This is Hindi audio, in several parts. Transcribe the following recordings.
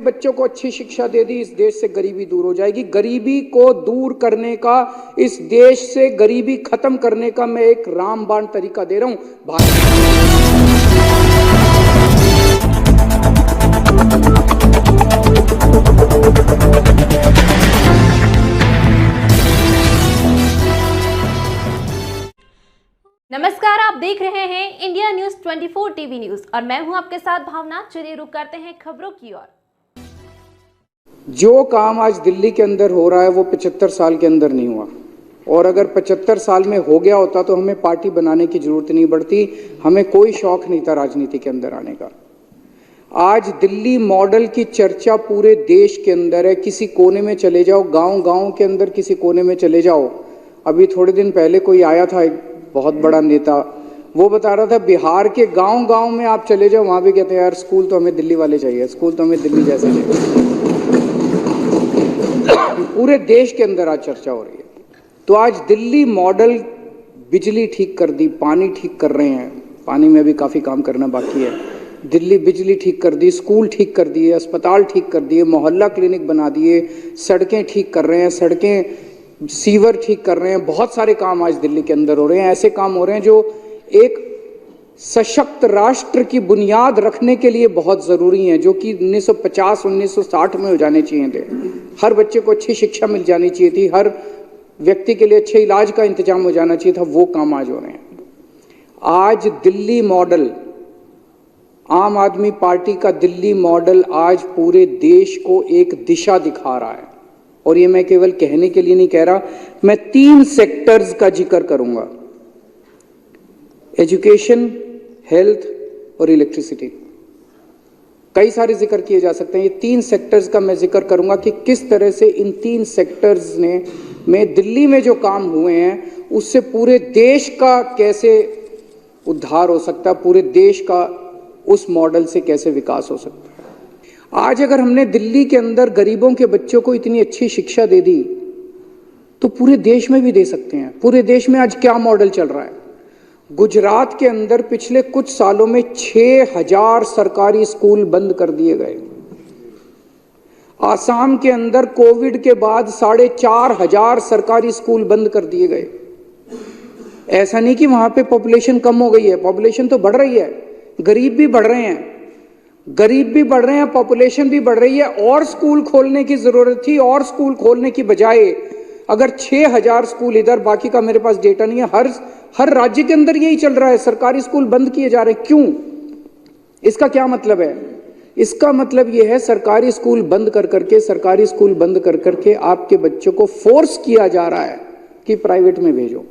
बच्चों को अच्छी शिक्षा दे दी, इस देश से गरीबी दूर हो जाएगी। गरीबी को दूर करने का, इस देश से गरीबी खत्म करने का मैं एक रामबाण तरीका दे रहा हूं। नमस्कार, आप देख रहे हैं इंडिया न्यूज 24 टीवी न्यूज और मैं हूं आपके साथ भावना। चलिए रुक करते हैं खबरों की ओर। जो काम आज दिल्ली के अंदर हो रहा है वो 75 साल के अंदर नहीं हुआ, और अगर 75 साल में हो गया होता तो हमें पार्टी बनाने की जरूरत नहीं पड़ती, हमें कोई शौक नहीं था राजनीति के अंदर आने का। आज दिल्ली मॉडल की चर्चा पूरे देश के अंदर है। किसी कोने में चले जाओ, गांव-गांव के अंदर किसी कोने में चले जाओ। अभी थोड़े दिन पहले कोई आया था, एक बहुत बड़ा नेता, वो बता रहा था बिहार के गांव-गांव में आप चले जाओ, वहां भी कहते हैं यार स्कूल तो हमें दिल्ली वाले चाहिए, स्कूल तो हमें दिल्ली जैसे चाहिए। पूरे देश के अंदर आज चर्चा हो रही है। तो आज दिल्ली मॉडल, बिजली ठीक कर दी, पानी ठीक कर रहे हैं, पानी में भी काफी काम करना बाकी है। दिल्ली बिजली ठीक कर दी, स्कूल ठीक कर दिए, अस्पताल ठीक कर दिए, मोहल्ला क्लिनिक बना दिए, सड़कें ठीक कर रहे हैं, सड़कें सीवर ठीक कर रहे हैं। बहुत सारे काम आज दिल्ली के अंदर हो रहे हैं। ऐसे काम हो रहे हैं जो एक सशक्त राष्ट्र की बुनियाद रखने के लिए बहुत जरूरी हैं, जो कि 1950-1960 में हो जाने चाहिए थे। हर बच्चे को अच्छी शिक्षा मिल जानी चाहिए थी, हर व्यक्ति के लिए अच्छे इलाज का इंतजाम हो जाना चाहिए था। वो काम आज हो रहे हैं। आज दिल्ली मॉडल, आम आदमी पार्टी का दिल्ली मॉडल आज पूरे देश को एक दिशा दिखा रहा है। और ये मैं केवल कहने के लिए नहीं कह रहा, मैं 3 सेक्टर्स का जिक्र करूंगा: एजुकेशन, हेल्थ और इलेक्ट्रिसिटी। कई सारे जिक्र किए जा सकते हैं, ये 3 सेक्टर्स का मैं जिक्र करूंगा कि किस तरह से इन 3 सेक्टर्स में दिल्ली में जो काम हुए हैं उससे पूरे देश का कैसे उद्धार हो सकता है, पूरे देश का उस मॉडल से कैसे विकास हो सकता है। आज अगर हमने दिल्ली के अंदर गरीबों के बच्चों को इतनी अच्छी शिक्षा दे दी तो पूरे देश में भी दे सकते हैं। पूरे देश में आज क्या मॉडल चल रहा है? गुजरात के अंदर पिछले कुछ सालों में 6000 सरकारी स्कूल बंद कर दिए गए। आसाम के अंदर कोविड के बाद 4500 सरकारी स्कूल बंद कर दिए गए। ऐसा नहीं कि वहां पे पॉपुलेशन कम हो गई है, पॉपुलेशन तो बढ़ रही है, गरीब भी बढ़ रहे हैं, पॉपुलेशन भी बढ़ रही है। और स्कूल खोलने की जरूरत थी, और स्कूल खोलने की बजाय अगर 6000 स्कूल इधर, बाकी का मेरे पास डेटा नहीं है, हर राज्य के अंदर यही चल रहा है, सरकारी स्कूल बंद किए जा रहे हैं। क्यों? इसका क्या मतलब है? इसका मतलब यह है सरकारी स्कूल बंद कर करके आपके बच्चों को फोर्स किया जा रहा है कि प्राइवेट में भेजो।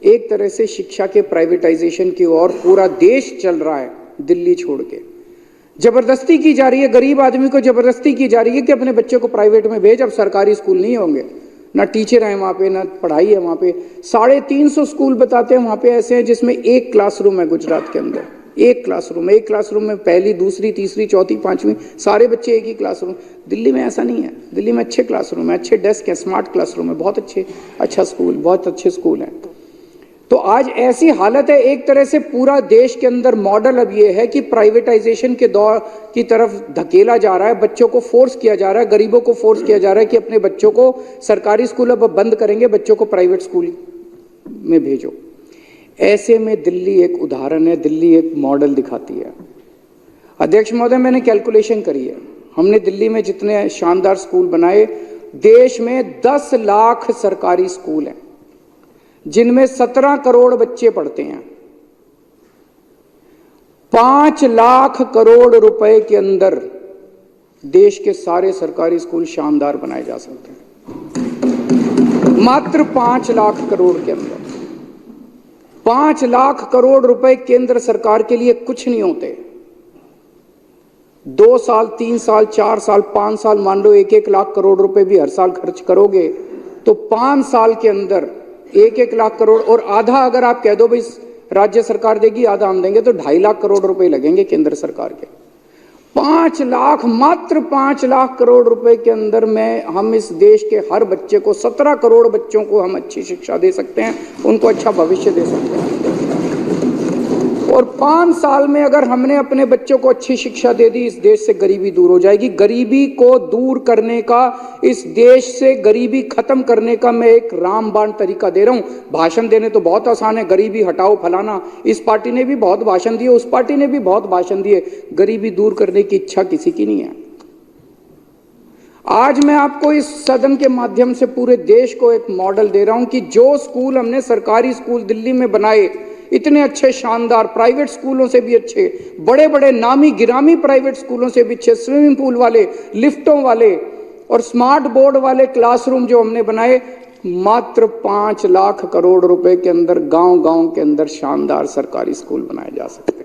एक तरह से शिक्षा के प्राइवेटाइजेशन की ओर पूरा देश चल रहा है। दिल्ली छोड़ के जबरदस्ती की जा रही है, गरीब आदमी को जबरदस्ती की जा रही है कि अपने बच्चे को प्राइवेट में भेज। अब सरकारी स्कूल नहीं होंगे, ना टीचर है वहां पे, ना पढ़ाई है वहां पे। 350 स्कूल बताते हैं वहां पे ऐसे हैं जिसमें एक क्लासरूम है। गुजरात के अंदर एक क्लासरूम में पहली, दूसरी, तीसरी, चौथी, 5वीं सारे बच्चे एक ही क्लासरूम। दिल्ली में ऐसा नहीं है। दिल्ली में अच्छे क्लासरूम है, अच्छे डेस्क है, स्मार्ट क्लासरूम है, बहुत अच्छे स्कूल हैं। तो आज ऐसी हालत है, एक तरह से पूरा देश के अंदर मॉडल अब ये है कि प्राइवेटाइजेशन के दौर की तरफ धकेला जा रहा है। बच्चों को फोर्स किया जा रहा है, गरीबों को फोर्स किया जा रहा है कि अपने बच्चों को सरकारी स्कूल अब बंद करेंगे, बच्चों को प्राइवेट स्कूल में भेजो। ऐसे में दिल्ली एक उदाहरण है, दिल्ली एक मॉडल दिखाती है। अध्यक्ष महोदय, मैंने कैलकुलेशन करी है, हमने दिल्ली में जितने शानदार स्कूल बनाए, देश में 10 लाख सरकारी स्कूल हैं जिनमें 17 करोड़ बच्चे पढ़ते हैं। 5 लाख करोड़ रुपए के अंदर देश के सारे सरकारी स्कूल शानदार बनाए जा सकते हैं। मात्र 5 लाख करोड़ के अंदर 5 लाख करोड़ रुपए केंद्र सरकार के लिए कुछ नहीं होते। 2 साल, 3 साल, 4 साल, 5 साल, मान लो 1-1 लाख करोड़ रुपए भी हर साल खर्च करोगे तो 5 साल के अंदर 1-1 लाख करोड़, और आधा अगर आप कह दो भाई राज्य सरकार देगी, आधा हम देंगे, तो 2.5 लाख करोड़ रुपए लगेंगे केंद्र सरकार के। 5 लाख, मात्र 5 लाख करोड़ रुपए के अंदर में हम इस देश के हर बच्चे को, 17 करोड़ बच्चों को हम अच्छी शिक्षा दे सकते हैं, उनको अच्छा भविष्य दे सकते हैं। और 5 साल में अगर हमने अपने बच्चों को अच्छी शिक्षा दे दी, इस देश से गरीबी दूर हो जाएगी। गरीबी को दूर करने का, इस देश से गरीबी खत्म करने का मैं एक रामबाण तरीका दे रहा हूं। भाषण देने तो बहुत आसान है, गरीबी हटाओ फलाना, इस पार्टी ने भी बहुत भाषण दिए, उस पार्टी ने भी बहुत भाषण दिए, गरीबी दूर करने की इच्छा किसी की नहीं है। आज मैं आपको इस सदन के माध्यम से पूरे देश को एक मॉडल दे रहा हूं कि जो स्कूल हमने सरकारी स्कूल दिल्ली में बनाए, इतने अच्छे शानदार, प्राइवेट स्कूलों से भी अच्छे, बड़े बड़े नामी गिरामी प्राइवेट स्कूलों से भी अच्छे, स्विमिंग पूल वाले, लिफ्टों वाले और स्मार्ट बोर्ड वाले क्लासरूम जो हमने बनाए, मात्र 5 लाख करोड़ रुपए के अंदर गांव-गांव के अंदर शानदार सरकारी स्कूल बनाए जा सकते।